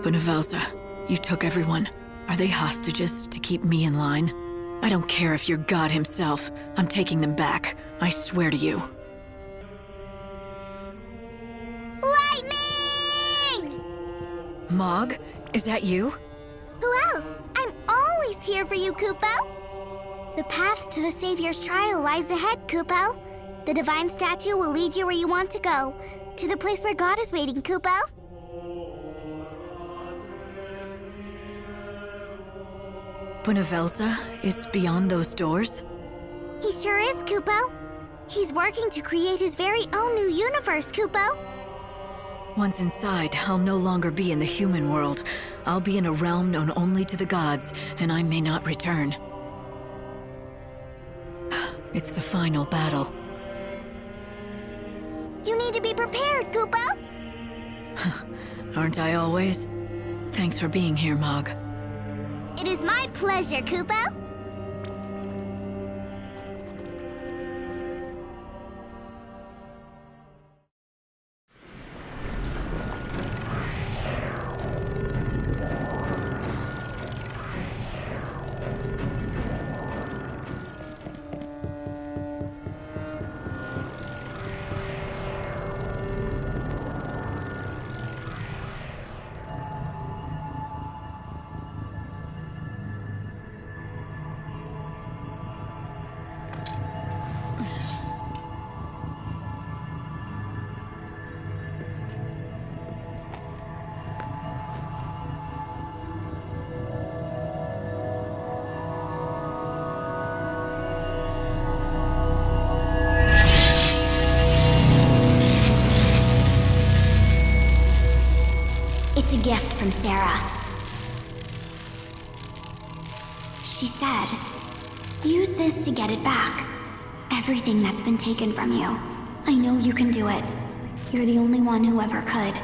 Bunavelza, you took everyone. Are they hostages to keep me in line? I don't care if you're God himself. I'm taking them back. I swear to you. Lightning! Mog? Is that you? Who else? I'm always here for you, Kupo. The path to the Savior's trial lies ahead, Kupo. The divine statue will lead you where you want to go. To the place where God is waiting, Kupo. Bunavelza is beyond those doors? He sure is, Kupo. He's working to create his very own new universe, Kupo. Once inside, I'll no longer be in the human world. I'll be in a realm known only to the gods, and I may not return. It's the final battle. You need to be prepared, Kupo. Aren't I always? Thanks for being here, Mog. It is my pleasure, Kupo. It's a gift from Sarah. She said, use this to get it back. Everything that's been taken from you. I know you can do it. You're the only one who ever could.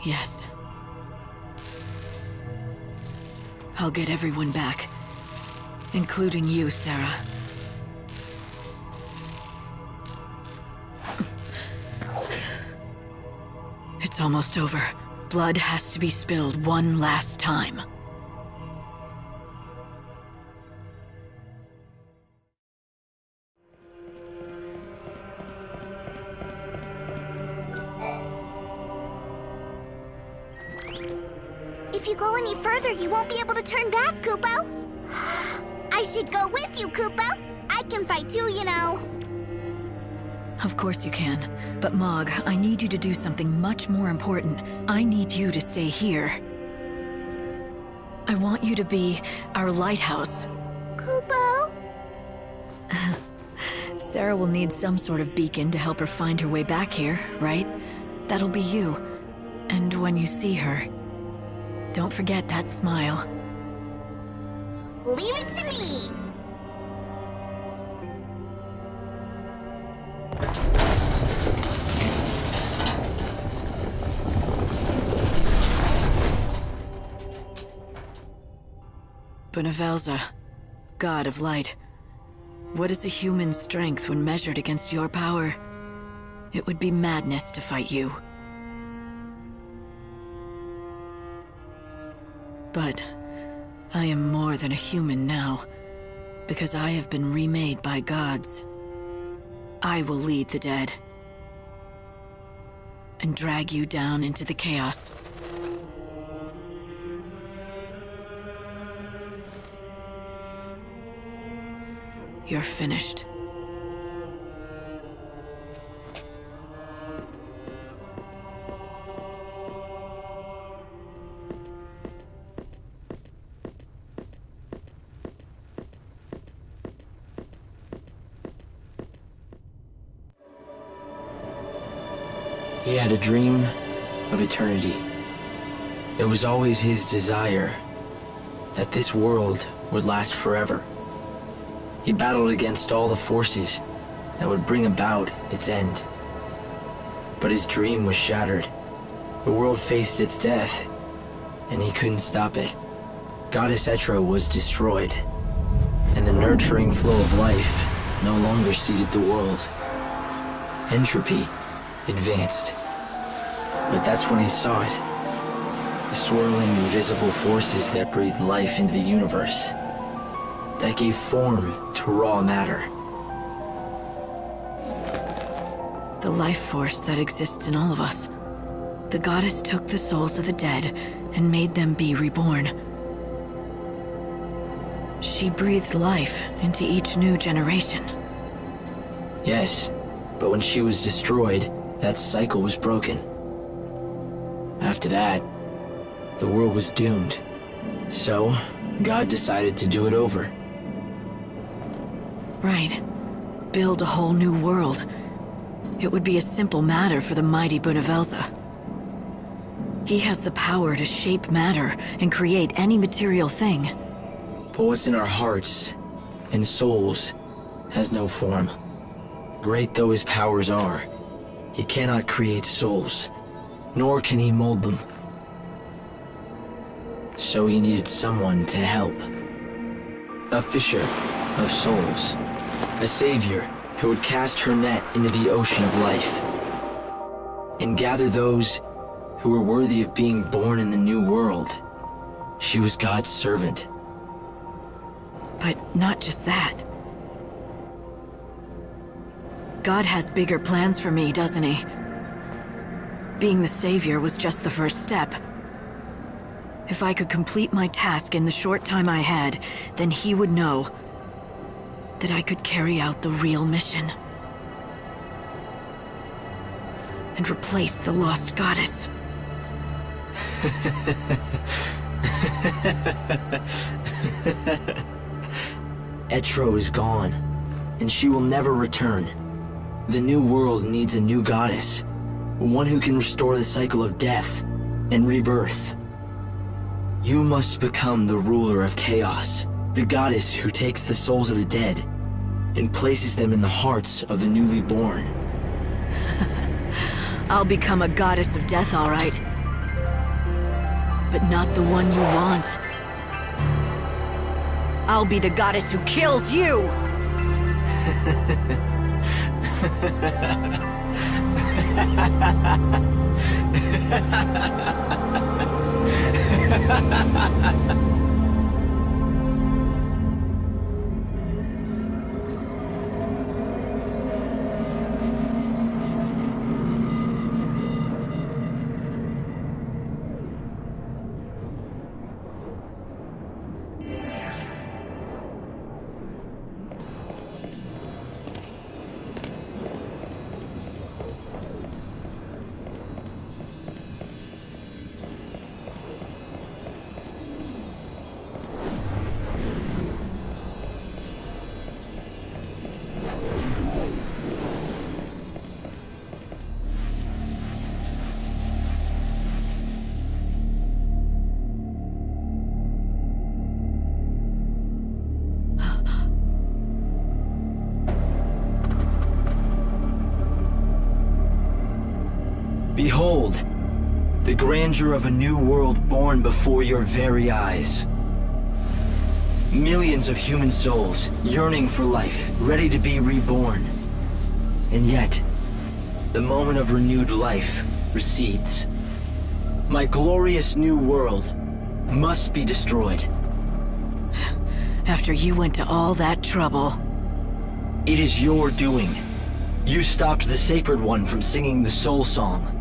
Yes. I'll get everyone back. Including you, Sarah. It's almost over. Blood has to be spilled one last time. If you go any further, you won't be able to turn back, Kupo. I should go with you, Kupo. I can fight too, you know. Of course you can. But Mog, I need you to do something much more important. I need you to stay here. I want you to be our lighthouse. Kupo? Sarah will need some sort of beacon to help her find her way back here, right? That'll be you. And when you see her, don't forget that smile. Leave it to me! Bunavelza, God of Light. What is a human's strength when measured against your power? It would be madness to fight you. But I am more than a human now, because I have been remade by gods. I will lead the dead, and drag you down into the chaos. You're finished. He had a dream of eternity. It was always his desire that this world would last forever. He battled against all the forces that would bring about its end. But his dream was shattered. The world faced its death, and he couldn't stop it. Goddess Etra was destroyed, and the nurturing flow of life no longer seeded the world. Entropy advanced. But that's when he saw it. The swirling, invisible forces that breathed life into the universe. That gave form to raw matter. The life force that exists in all of us. The goddess took the souls of the dead and made them be reborn. She breathed life into each new generation. Yes, but when she was destroyed, that cycle was broken. After that, the world was doomed. So, God decided to do it over. Right. Build a whole new world. It would be a simple matter for the mighty Bunavelza. He has the power to shape matter and create any material thing. But what's in our hearts and souls has no form. Great though his powers are, he cannot create souls, nor can he mold them. So he needed someone to help. A fisher of souls. A savior who would cast her net into the ocean of life. And gather those who were worthy of being born in the new world. She was God's servant. But not just that. God has bigger plans for me, doesn't he? Being the savior was just the first step. If I could complete my task in the short time I had, then he would know that I could carry out the real mission. And replace the lost goddess. Etro is gone, and she will never return. The new world needs a new goddess, one who can restore the cycle of death and rebirth. You must become the ruler of chaos, the goddess who takes the souls of the dead and places them in the hearts of the newly born. I'll become a goddess of death, all right. But not the one you want. I'll be the goddess who kills you! Behold, the grandeur of a new world born before your very eyes. Millions of human souls yearning for life, ready to be reborn. And yet, the moment of renewed life recedes. My glorious new world must be destroyed. After you went to all that trouble. It is your doing. You stopped the Sacred One from singing the Soul Song.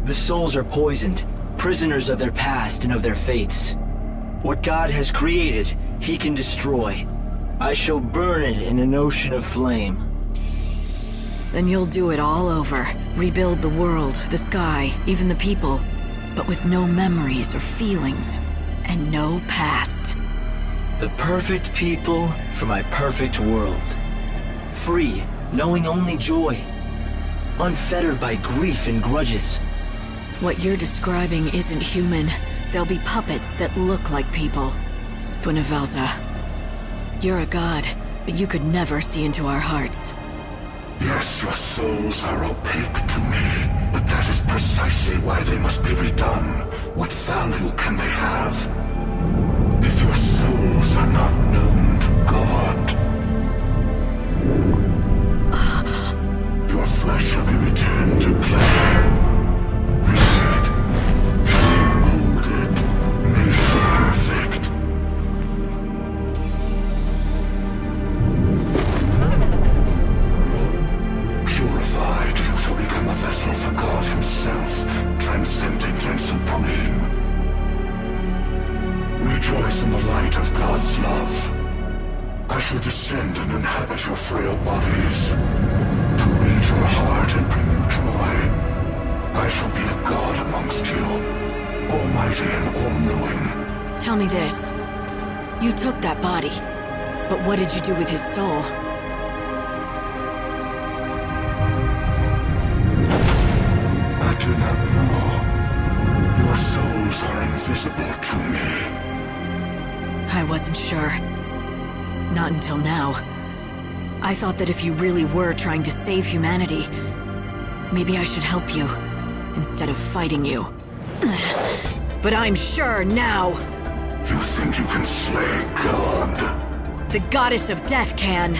The souls are poisoned, prisoners of their past and of their fates. What God has created, he can destroy. I shall burn it in an ocean of flame. Then you'll do it all over. Rebuild the world, the sky, even the people. But with no memories or feelings. And no past. The perfect people for my perfect world. Free, knowing only joy. Unfettered by grief and grudges. What you're describing isn't human. They'll be puppets that look like people. Bunavelza, you're a god, but you could never see into our hearts. Yes, your souls are opaque to me, but that is precisely why they must be redone. What value can they have if your souls are not known to God? Your flesh shall be returned to am a vessel for God himself, transcendent and supreme. Rejoice in the light of God's love. I shall descend and inhabit your frail bodies, to read your heart and bring you joy. I shall be a god amongst you, almighty and all-knowing. Tell me this. You took that body, but what did you do with his soul? I do not know. Your souls are invisible to me. I wasn't sure. Not until now. I thought that if you really were trying to save humanity, maybe I should help you, instead of fighting you. But I'm sure now! You think you can slay God? The goddess of death can.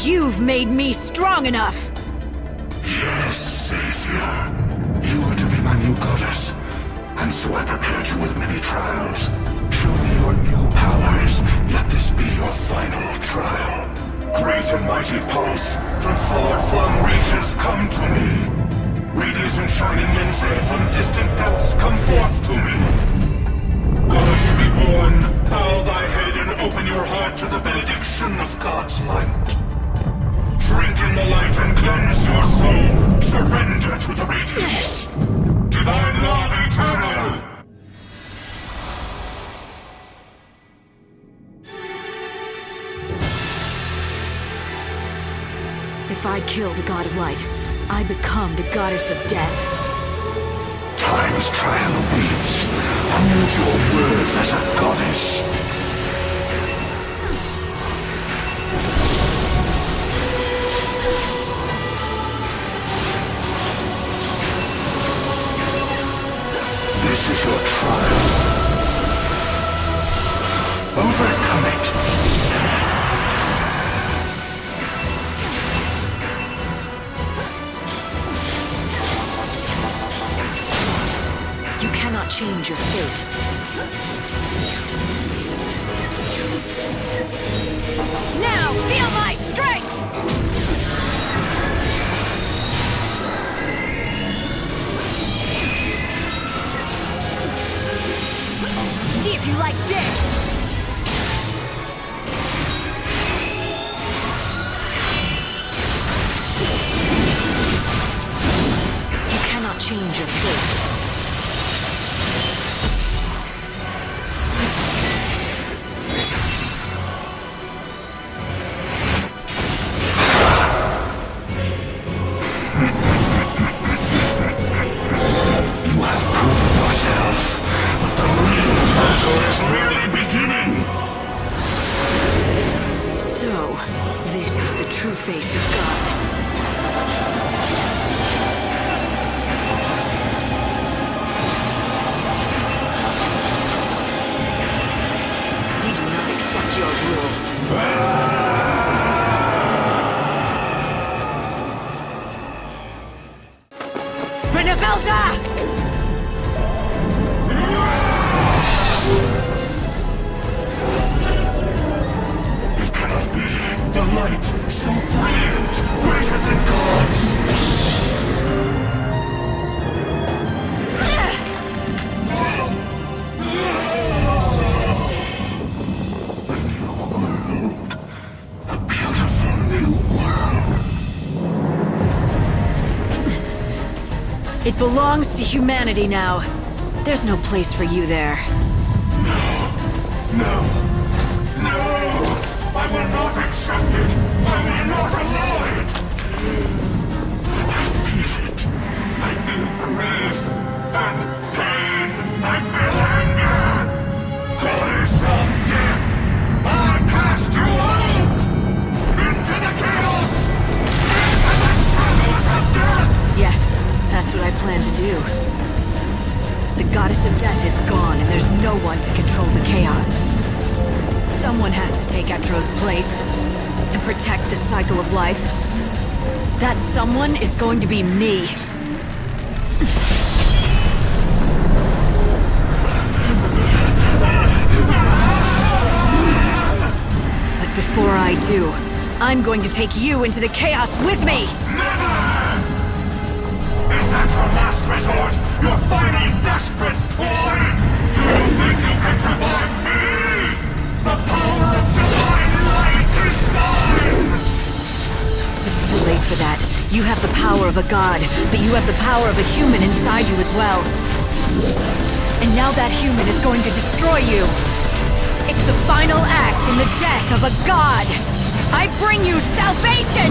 You've made me strong enough! Yes, Savior. You were to be my new goddess, and so I prepared you with many trials. Show me your new powers. Let this be your final trial. Great and mighty Pulse, from far-flung reaches come to me. Radiant and shining Lindsay from distant depths come forth to me. Goddess to be born, bow thy head and open your heart to the benediction of God's light. Drink in the light and cleanse your soul. Surrender to the radiance. Divine love eternal. If I kill the god of light, I become the goddess of death. Time's trial awaits. Prove your worth as a goddess. This is your trial. Overcome it. You cannot change your fate. Now, feel my strength! See if you like this! You cannot change your fate. Face of God. We do not accept your rule. Benevelza! It cannot be. The light, so brilliant, greater than God's. A new world. A beautiful new world. It belongs to humanity now. There's no place for you there. No. I will not accept it! I will not allow it! I feel it. I feel grief and pain. I feel anger! Goddess of death! I cast you out! Into the chaos! Into the shadows of death! Yes, that's what I plan to do. The goddess of death is gone, and there's no one to control the chaos. Someone has to take Etro's place and protect the cycle of life. That someone is going to be me. But before I do, I'm going to take you into the chaos with me! Never! Is that your last resort? Your final desperate boy? Do you think you can survive me? The power of divine light is mine! It's too late for that. You have the power of a god, but you have the power of a human inside you as well. And now that human is going to destroy you. It's the final act in the death of a god. I bring you salvation!